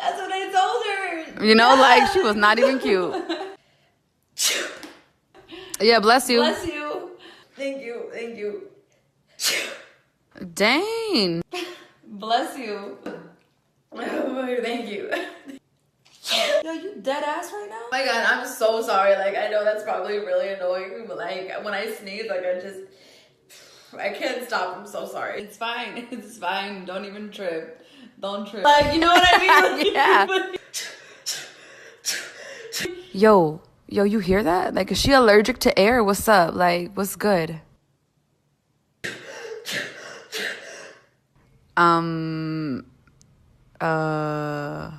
That's what I told her. You know, like she was not even cute. Yeah, bless you. Bless you. Thank you. Thank you. Dang. Bless you. Thank you. Yo, you dead ass right now? Oh my god, I'm so sorry. Like, I know that's probably really annoying, but like, when I sneeze, like, I can't stop. I'm so sorry. It's fine. It's fine. Don't even trip. Don't trip. Like, you know what I mean? Yeah. Yo, you hear that? Like, is she allergic to air? What's up? Like, what's good? Uh